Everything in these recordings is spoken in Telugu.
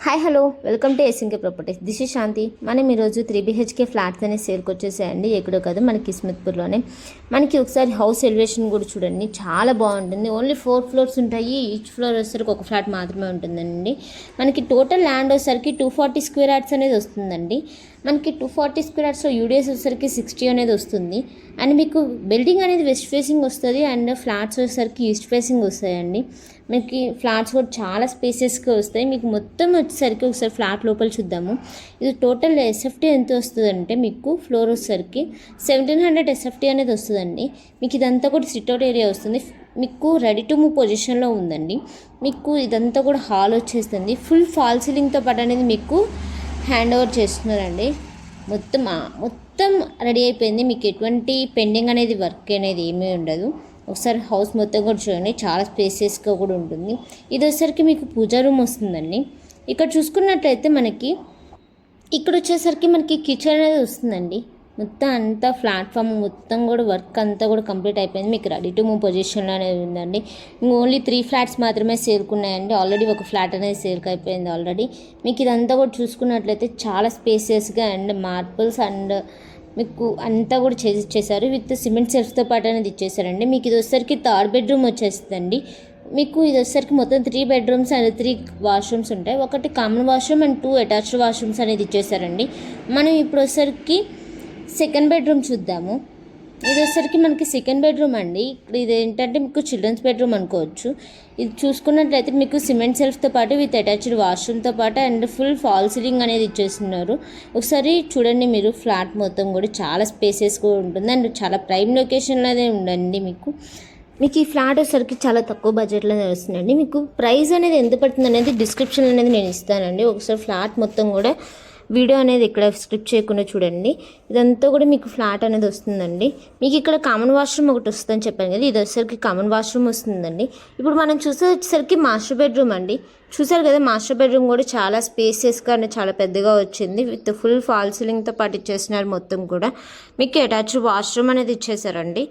Hi hello welcome to SMK properties. This is Shanti. మనం ఈరోజు 3BHK ఫ్లాట్స్ అనేది సేల్కి వచ్చేసాయండి. ఎక్కడో కాదు, మనకి కిస్మత్పూర్లోనే. మనకి ఒకసారి హౌస్ ఎలివేషన్ కూడా చూడండి, చాలా బాగుంటుంది. ఓన్లీ 4 ఫ్లోర్స్ ఉంటాయి. ఈచ్ ఫ్లోర్ వచ్చేసరికి ఒక ఫ్లాట్ మాత్రమే ఉంటుందండి. మనకి టోటల్ ల్యాండ్ వచ్చేసరికి 240 స్క్వేర్ యార్డ్స్ అనేది వస్తుందండి. మనకి 240 స్క్వేర్ యార్డ్స్లో యూడిఎస్ వచ్చేసరికి 60 అనేది వస్తుంది. అండ్ మీకు బిల్డింగ్ అనేది వెస్ట్ ఫేసింగ్ వస్తుంది అండ్ ఫ్లాట్స్ వచ్చేసరికి ఈస్ట్ ఫేసింగ్ వస్తాయండి. మీకు ఫ్లాట్స్ కూడా చాలా స్పేసెస్గా వస్తాయి. మీకు మొత్తం వచ్చేసరికి ఒకసారి ఫ్లాట్ లోపల చూద్దాము. ఇది టోటల్ ఎస్ఎఫ్టీ ఎంత వస్తుందంటే మీకు ఫ్లోర్ వచ్చేసరికి 1700 ఎస్ఎఫ్టీ అనేది వస్తుందండి. మీకు ఇదంతా కూడా సిట్అవుట్ ఏరియా వస్తుంది. మీకు రెడీ టు మూవ్ పొజిషన్లో ఉందండి. మీకు ఇదంతా కూడా హాల్ వచ్చేస్తుంది. ఫుల్ ఫాల్ సీలింగ్తో పాటు అనేది మీకు హ్యాండ్ ఓవర్ చేస్తున్నారండి. మొత్తం రెడీ అయిపోయింది. మీకు ఎటువంటి పెండింగ్ అనేది వర్క్ అనేది ఏమీ ఉండదు. ఒకసారి హౌస్ మొత్తం కూడా చూడండి, చాలా స్పేసెస్గా కూడా ఉంటుంది. ఇది వచ్చేసరికి మీకు పూజా రూమ్ వస్తుందండి. ఇక్కడ చూసుకున్నట్లయితే ఇక్కడ వచ్చేసరికి మనకి కిచెన్ అనేది వస్తుందండి. మొత్తం అంతా ప్లాట్ఫామ్ మొత్తం కూడా వర్క్ అంతా కూడా కంప్లీట్ అయిపోయింది. మీకు రెడీ టు మూవ్ పొజిషన్లో అనేది ఉందండి. ఓన్లీ 3 ఫ్లాట్స్ మాత్రమే సేల్కున్నాయండి. ఆల్రెడీ ఒక ఫ్లాట్ అనేది సేల్కి అయిపోయింది ఆల్రెడీ. మీకు ఇదంతా కూడా చూసుకున్నట్లయితే చాలా స్పేసెస్గా అండ్ మార్బుల్స్ అండ్ మీకు అంతా కూడా ఇచ్చేసారు. విత్ సిమెంట్ సెల్ఫ్తో పాటు అనేది ఇచ్చేసారండి. మీకు ఇది వచ్చేసరికి 3rd బెడ్రూమ్ వచ్చేస్తుందండి. మీకు ఇది వచ్చేసరికి మొత్తం 3 బెడ్రూమ్స్ అండ్ 3 వాష్రూమ్స్ ఉంటాయి. ఒకటి common washroom and 2 attached washrooms అనేది ఇచ్చేసారండి. మనం ఇప్పుడు వచ్చేసరికి 2nd బెడ్రూమ్ చూద్దాము. ఇది వచ్చేసరికి మనకి 2nd బెడ్రూమ్ అండి. ఇప్పుడు ఇది ఏంటంటే మీకు చిల్డ్రన్స్ బెడ్రూమ్ అనుకోవచ్చు. ఇది చూసుకున్నట్లయితే మీకు సిమెంట్ సెల్ఫ్తో పాటు విత్ అటాచ్డ్ వాష్రూమ్తో పాటు అండ్ ఫుల్ ఫాల్ సీలింగ్ అనేది ఇచ్చేస్తున్నారు. ఒకసారి చూడండి, మీరు ఫ్లాట్ మొత్తం కూడా చాలా స్పేసెస్ కూడా ఉంటుంది అండ్ చాలా ప్రైమ్ లొకేషన్లోనే ఉండండి. మీకు ఈ ఫ్లాట్ వచ్చేసరికి చాలా తక్కువ బడ్జెట్లో వస్తుందండి. మీకు ప్రైస్ అనేది ఎంత పడుతుంది అనేది డిస్క్రిప్షన్ అనేది నేను ఇస్తానండి. ఒకసారి ఫ్లాట్ మొత్తం కూడా వీడియో అనేది ఇక్కడ స్క్రిప్ట్ చేయకుండా చూడండి. ఇదంతా కూడా మీకు ఫ్లాట్ అనేది వస్తుందండి. మీకు ఇక్కడ కామన్ వాష్రూమ్ ఒకటి వస్తుందని చెప్పాను కదా, ఇది వచ్చేసరికి కామన్ వాష్రూమ్ వస్తుందండి. ఇప్పుడు మనం వచ్చేసరికి మాస్టర్ బెడ్రూమ్ అండి. చూసారు కదా, మాస్టర్ బెడ్రూమ్ కూడా చాలా స్పేసెస్గా అండ్ చాలా పెద్దగా వచ్చింది. విత్ ఫుల్ ఫాల్ సీలింగ్తో పాటు ఇచ్చేసినారు. మొత్తం కూడా మీకు అటాచ్డ్ వాష్రూమ్ అనేది ఇచ్చేసారండి.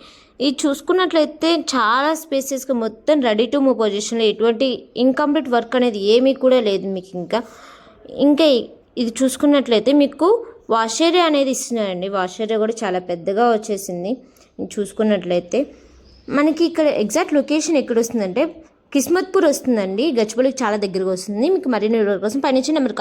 ఇది చూసుకున్నట్లయితే చాలా స్పేసెస్గా మొత్తం రెడీ టు మూవ్ పొజిషన్లో ఎటువంటి ఇన్కంప్లీట్ వర్క్ అనేది ఏమీ కూడా లేదు. మీకు ఇంకా ఇది చూసుకున్నట్లయితే మీకు వాష్ ఏరియా అనేది ఇస్తున్నారండి. వాష్ ఏరియా కూడా చాలా పెద్దగా వచ్చేసింది. చూసుకున్నట్లయితే మనకి ఇక్కడ ఎగ్జాక్ట్ లొకేషన్ ఎక్కడ వస్తుందంటే కిస్మత్పూర్ వస్తుందండి. గచ్చిబౌలికి చాలా దగ్గరగా వస్తుంది. మీకు మరిన్ని వివరాల కోసం పైన నెంబర్